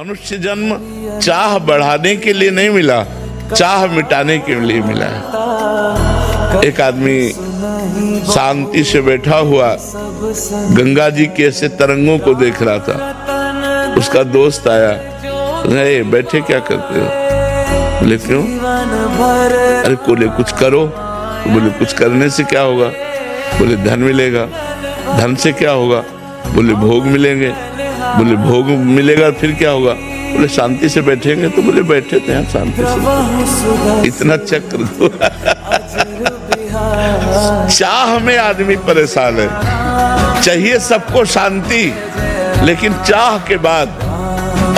मनुष्य जन्म चाह बढ़ाने के लिए नहीं मिला, चाह मिटाने के लिए मिला है। एक आदमी शांति से बैठा हुआ गंगा जी के ऐसे तरंगों को देख रहा था। उसका दोस्त आया, अरे बैठे क्या करते हो? बोले क्यों? अरे बोले कुछ करो। बोले कुछ करने से क्या होगा? बोले धन मिलेगा। धन से क्या होगा? बोले भोग मिलेंगे। बोले भोग मिलेगा फिर क्या होगा? बोले शांति से बैठेंगे। तो बोले बैठे थे यहाँ शांति से। इतना चक्र चाह में आदमी परेशान है। चाहिए सबको शांति, लेकिन चाह के बाद,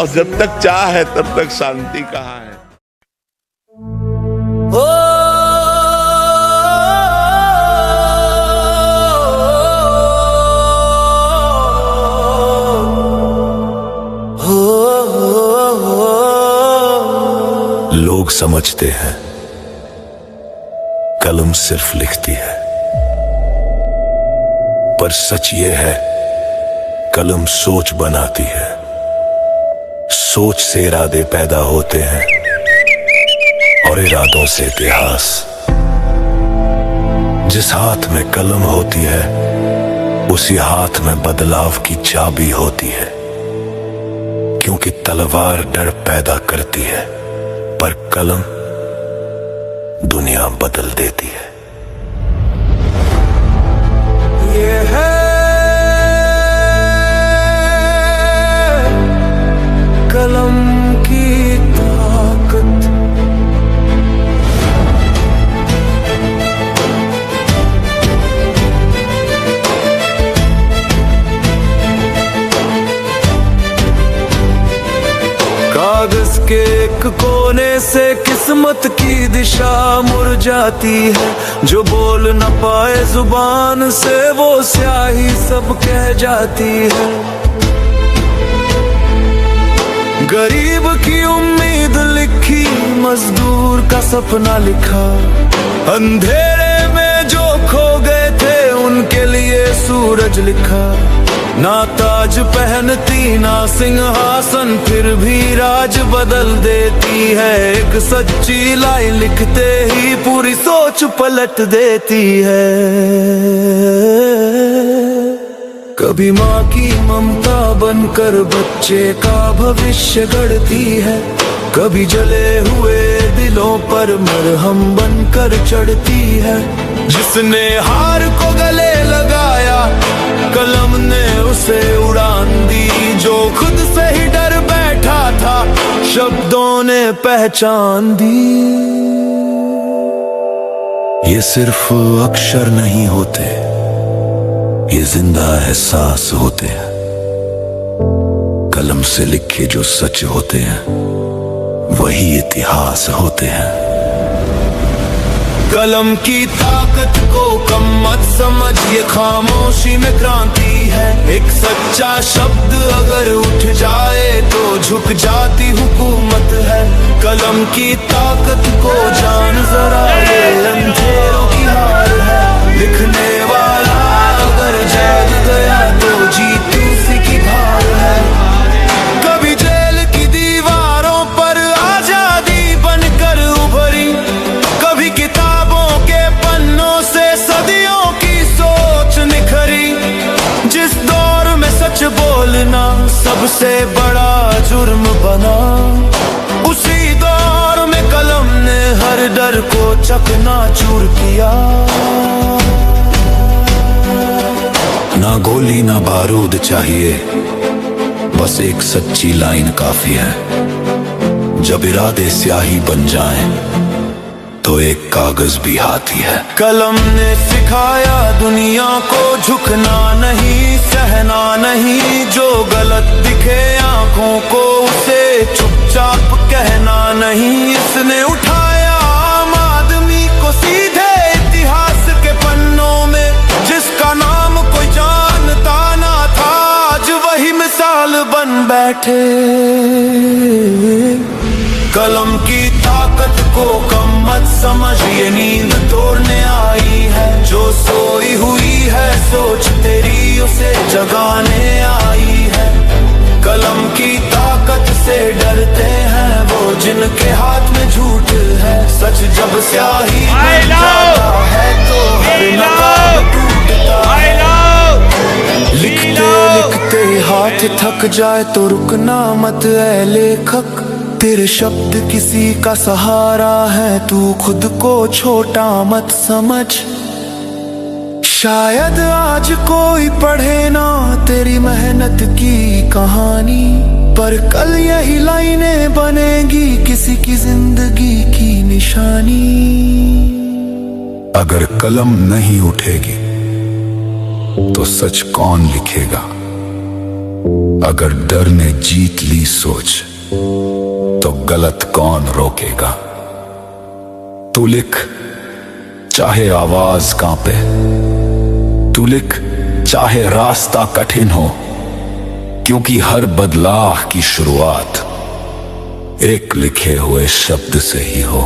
और जब तक चाह है तब तक शांति कहाँ है? लोग समझते हैं कलम सिर्फ लिखती है, पर सच ये है कलम सोच बनाती है। सोच से इरादे पैदा होते हैं और इरादों से इतिहास। जिस हाथ में कलम होती है उसी हाथ में बदलाव की चाबी होती है, क्योंकि तलवार डर पैदा करती है पर कलम दुनिया बदल देती है। ये है कलम की ताकत। कागज के एक कोने से किस्मत की दिशा मुड़ जाती है। जो बोल न पाए जुबान से वो स्याही सब कह जाती है। गरीब की उम्मीद लिखी, मजदूर का सपना लिखा। अंधेरे में जो खो गए थे उनके लिए सूरज लिखा। ना ताज पहनती ना सिंहासन, फिर भी राज बदल देती है। एक सच्ची लाइन लिखते ही पूरी सोच पलट देती है। कभी माँ की ममता बनकर बच्चे का भविष्य गढ़ती है। कभी जले हुए दिलों पर मरहम बनकर चढ़ती है। जिसने हार को गले लगाया कलम ने उसे उड़ान दी। जो खुद से ही डर बैठा था शब्दों ने पहचान दी। ये सिर्फ अक्षर नहीं होते, ये जिंदा एहसास होते हैं। कलम से लिखे जो सच होते हैं वही इतिहास होते हैं। कलम की ताकत को कम मत समझ, ये खामोशी में क्रांति है। एक सच्चा शब्द अगर उठ जाए तो झुक जाती हुकूमत है। कलम की ताकत को जान जरा, ये अंधेरों की हार है। लिखने वाला अगर जाग गया तो जीत उसी की भार है। कभी जेल की दीवारों पर आजादी बनकर उभरी, कभी किताबों के पन्नों से सदियों की सोच निखरी। जिस दौर में सच बोलना सबसे बड़ा जुर्म बना, उसी दौर में कलम ने हर डर को चकनाचूर किया। ना गोली ना बारूद चाहिए, बस एक सच्ची लाइन काफी है। जब इरादे स्याही बन जाएं तो एक कागज भी हाथी है। कलम ने सिखाया दुनिया को झुकना नहीं, सहना नहीं। जो गलत दिखे आंखों को उसे चुपचाप कहना नहीं। इसने उठाया आम आदमी को सीधे इतिहास के पन्नों में। जिसका नाम कोई जानता ना था आज वही मिसाल बन बैठे। कलम की ताकत को कम मत समझ, ये नींद तोड़ने आई है। जो सोई हुई है सोच तेरी उसे जगाने आई है। कलम की ताकत से हाथ थक जाए तो रुकना मत ऐ लेखक, तेरे शब्द किसी का सहारा है, तू खुद को छोटा मत समझ। शायद आज कोई पढ़े ना तेरी मेहनत की कहानी, पर कल यही लाइनें बनेगी किसी की जिंदगी की निशानी। अगर कलम नहीं उठेगी तो सच कौन लिखेगा, अगर डर ने जीत ली सोच तो गलत कौन रोकेगा। तू लिख चाहे आवाज कांपे, तू लिख चाहे रास्ता कठिन हो, क्योंकि हर बदलाव की शुरुआत एक लिखे हुए शब्द से ही हो।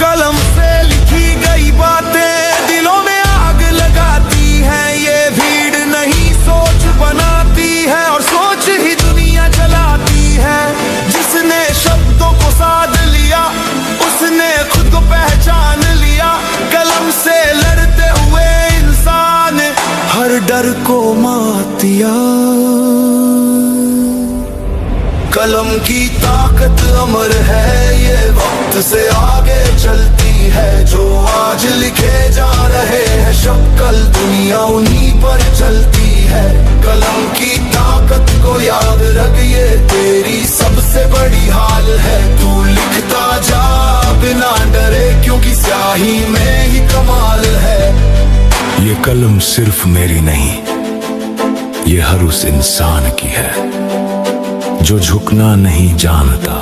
कलम से लिखी गई बातें दिलों में आग लगाती हैं, ये भीड़ नहीं सोच बनाती है और सोच ही दुनिया चलाती है। जिसने शब्दों को साध लिया उसने खुद को पहचान लिया, कलम से लड़ते हुए इंसान हर डर को मात दिया। कलम की ताकत अमर है, ये वक्त से आगे चलती है, जो आज लिखे जा रहे हैं शब्द कल दुनिया उन्हीं पर चलती है। कलम की ताकत को याद रख, ये तेरी सबसे बड़ी हाल है, तू लिखता जा बिना डरे, क्योंकि स्याही में ही कमाल है। ये कलम सिर्फ मेरी नहीं, ये हर उस इंसान की है जो झुकना नहीं जानता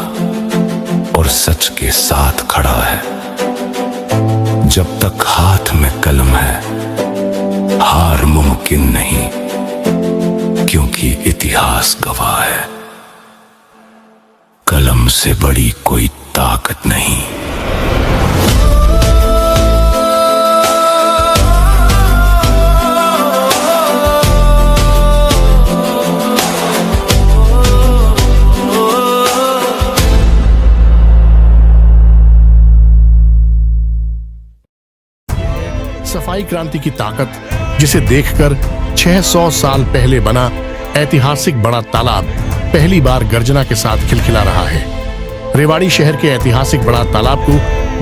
और सच के साथ खड़ा है। जब तक हाथ में कलम है हार मुमकिन नहीं, क्योंकि इतिहास गवाह है कलम से बड़ी कोई ताकत नहीं। सफाई क्रांति की ताकत, जिसे देखकर 600 साल पहले बना ऐतिहासिक बड़ा तालाब पहली बार गर्जना के साथ खिलखिला रहा है। रेवाड़ी शहर के ऐतिहासिक बड़ा तालाब को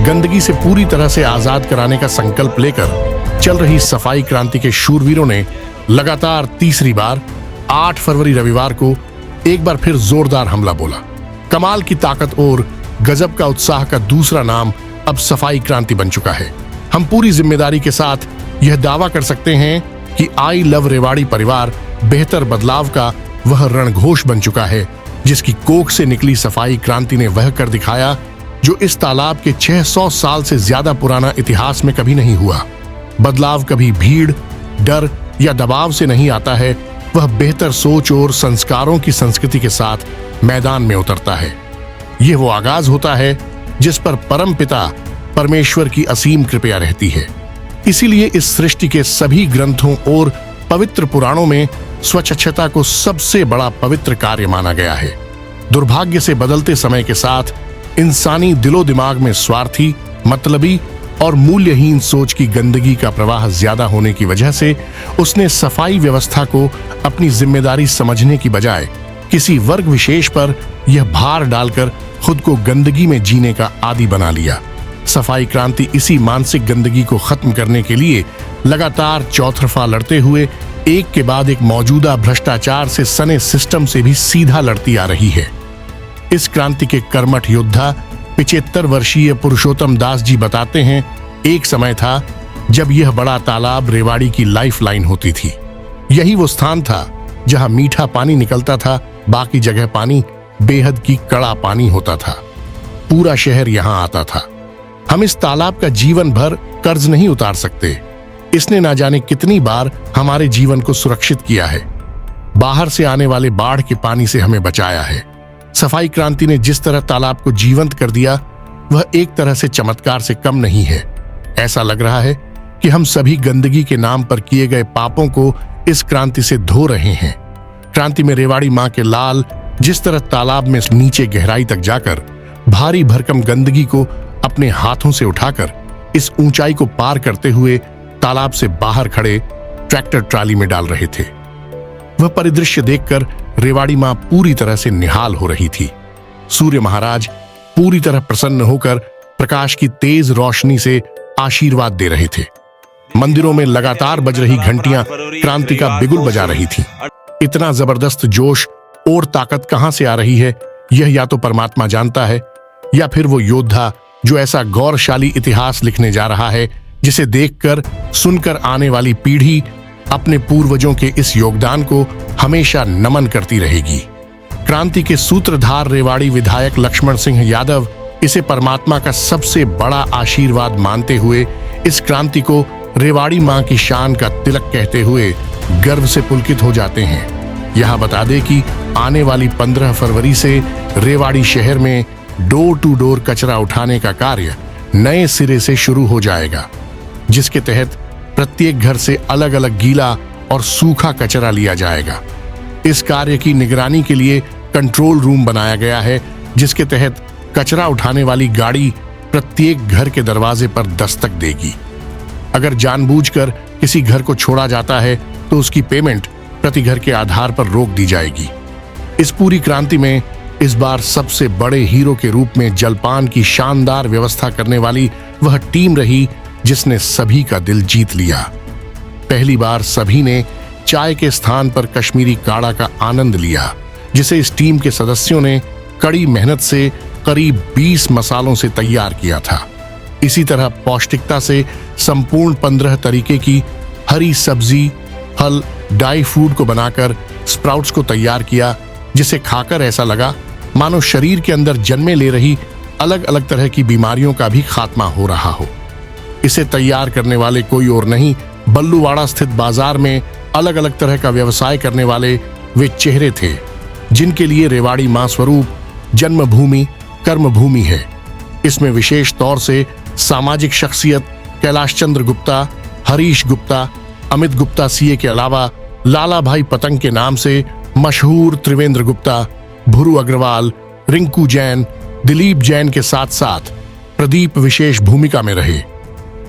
गंदगी से पूरी तरह से आजाद कराने का संकल्प लेकर चल रही सफाई क्रांति के शूरवीरों ने लगातार तीसरी बार 8 फरवरी रविवार को एक बार फिर जोरदार हमला बोला। कमाल की ताकत और गजब का उत्साह का दूसरा नाम अब सफाई क्रांति बन चुका है। हम पूरी जिम्मेदारी के साथ यह दावा कर सकते हैं कि आई लव रेवाड़ी परिवार बेहतर बदलाव का वह रणघोष बन चुका है, जिसकी कोख से निकली सफाई क्रांति ने वह कर दिखाया जो इस तालाब के 600 साल से ज्यादा पुराना इतिहास में कभी नहीं हुआ। बदलाव कभी भीड़, डर या दबाव से नहीं आता है, वह बेहतर सोच और संस्कारों की संस्कृति के साथ मैदान में उतरता है। यह वो आगाज होता है जिस पर परम पिता परमेश्वर की असीम कृपा रहती है। इसीलिए इस सृष्टि के सभी ग्रंथों और पवित्र पुराणों में स्वच्छता को सबसे बड़ा पवित्र कार्य माना गया है। दुर्भाग्य से बदलते समय के साथ इंसानी दिलो दिमाग में स्वार्थी, मतलबी और मूल्यहीन सोच की गंदगी का प्रवाह ज्यादा होने की वजह से उसने सफाई व्यवस्था को अपनी जिम्मेदारी समझने की बजाय किसी वर्ग विशेष पर यह भार डालकर खुद को गंदगी में जीने का आदी बना लिया। सफाई क्रांति इसी मानसिक गंदगी को खत्म करने के लिए लगातार चौतरफा लड़ते हुए एक के बाद एक मौजूदा भ्रष्टाचार से सने सिस्टम से भी सीधा लड़ती आ रही है। इस क्रांति के कर्मठ योद्धा 75 वर्षीय पुरुषोत्तम दास जी बताते हैं, एक समय था जब यह बड़ा तालाब रेवाड़ी की लाइफलाइन होती थी। यही वो स्थान था जहां मीठा पानी निकलता था, बाकी जगह पानी बेहद की कड़ा पानी होता था। पूरा शहर यहां आता था। हम इस तालाब का जीवन भर कर्ज नहीं उतार सकते। इसने ना जाने कितनी बार हमारे जीवन को सुरक्षित किया है, बाहर से आने वाले बाढ़ के पानी से हमें बचाया है। सफाई क्रांति ने जिस तरह तालाब को जीवंत कर दिया, वह एक तरह से चमत्कार से कम नहीं है। ऐसा लग रहा है कि हम सभी गंदगी के नाम पर किए गए पापों को इस क्रांति से धो रहे हैं। क्रांति में रेवाड़ी मां के लाल जिस तरह तालाब में नीचे गहराई तक जाकर भारी भरकम गंदगी को अपने हाथों से उठाकर इस ऊंचाई को पार करते हुए तालाब से बाहर खड़े ट्रैक्टर ट्राली में डाल रहे थे। वह परिदृश्य देखकर रेवाड़ी मां पूरी तरह से निहाल हो रही थी। सूर्य महाराज पूरी तरह प्रसन्न होकर प्रकाश की तेज रोशनी से आशीर्वाद दे रहे थे। मंदिरों में लगातार बज रही घंटियां क्रांति का बिगुल बजा रही थीं। इतना जबरदस्त जोश और ताकत कहां से आ रही है, यह या तो परमात्मा जानता है, या फिर वो योद्धा जो ऐसा गौरवशाली इतिहास लिखने जा रहा है, जिसे देखकर सुनकर आने वाली पीढ़ी अपने पूर्वजों के इस योगदान को हमेशा नमन करती रहेगी। क्रांति के सूत्रधार रेवाड़ी विधायक लक्ष्मण सिंह यादव इसे परमात्मा का सबसे बड़ा आशीर्वाद मानते हुए इस क्रांति को रेवाड़ी मां की शान का तिलक कहते हुए गर्व से पुलकित हो जाते हैं। यहां बता दें कि आने वाली 15 फरवरी से रेवाड़ी शहर में डोर टू डोर कचरा उठाने का कार्य नए सिरे से शुरू हो जाएगा, जिसके तहत प्रत्येक घर से अलग अलग गीला और सूखा कचरा लिया जाएगा। इस कार्य की निगरानी के लिए कंट्रोल रूम बनाया गया है, जिसके तहत कचरा उठाने वाली गाड़ी प्रत्येक घर के दरवाजे पर दस्तक देगी। अगर जानबूझकर किसी घर को छोड़ा जाता है तो उसकी पेमेंट प्रति घर के आधार पर रोक दी जाएगी। इस पूरी क्रांति में इस बार सबसे बड़े हीरो के रूप में जलपान की शानदार व्यवस्था करने वाली वह टीम रही जिसने सभी का दिल जीत लिया। पहली बार सभी ने चाय के स्थान पर कश्मीरी काढ़ा का आनंद लिया, जिसे इस टीम के सदस्यों ने कड़ी मेहनत से करीब 20 मसालों से तैयार किया था। इसी तरह पौष्टिकता से संपूर्ण 15 तरीके की हरी सब्जी, फल, ड्राई फ्रूट को बनाकर स्प्राउट्स को तैयार किया, जिसे खाकर ऐसा लगा मानो शरीर के अंदर जन्मे ले रही अलग अलग तरह की बीमारियों का भी खात्मा हो रहा हो। इसे तैयार करने वाले कोई और नहीं, बल्लूवाड़ा स्थित बाजार में अलग अलग तरह का व्यवसाय करने वाले वे चेहरे थे, जिनके लिए रेवाड़ी मां स्वरूप जन्मभूमि कर्मभूमि है। इसमें विशेष तौर से सामाजिक शख्सियत कैलाश चंद्र गुप्ता, हरीश गुप्ता, अमित गुप्ता सीए के अलावा लाला भाई पतंग के नाम से मशहूर त्रिवेंद्र गुप्ता, भुरू अग्रवाल, रिंकू जैन, दिलीप जैन के साथ साथ प्रदीप विशेष भूमिका में रहे।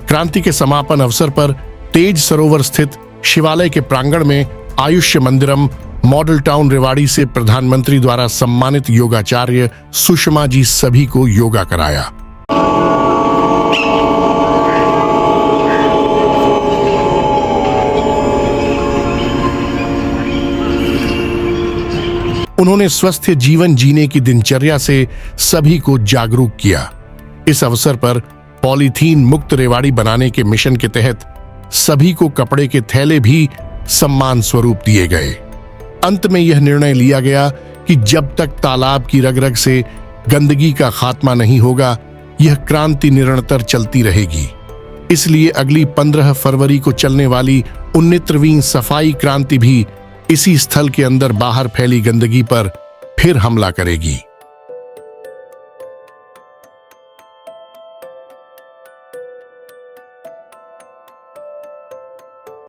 क्रांति के समापन अवसर पर तेज सरोवर स्थित शिवालय के प्रांगण में आयुष्य मंदिरम मॉडल टाउन रेवाड़ी से प्रधानमंत्री द्वारा सम्मानित योगाचार्य सुषमा जी सभी को योगा कराया। उन्होंने स्वस्थ जीवन जीने की दिनचर्या से सभी को जागरूक किया। इस अवसर पर पॉलीथीन मुक्त रेवाड़ी बनाने के मिशन के तहत सभी को कपड़े के थैले भी सम्मान स्वरूप दिए गए। अंत में यह निर्णय लिया गया कि जब तक तालाब की रग रग से गंदगी का खात्मा नहीं होगा, यह क्रांति निरंतर चलती रहेगी। इसलिए अगली 15 फरवरी को चलने वाली 69वीं सफाई क्रांति भी इसी स्थल के अंदर बाहर फैली गंदगी पर फिर हमला करेगी।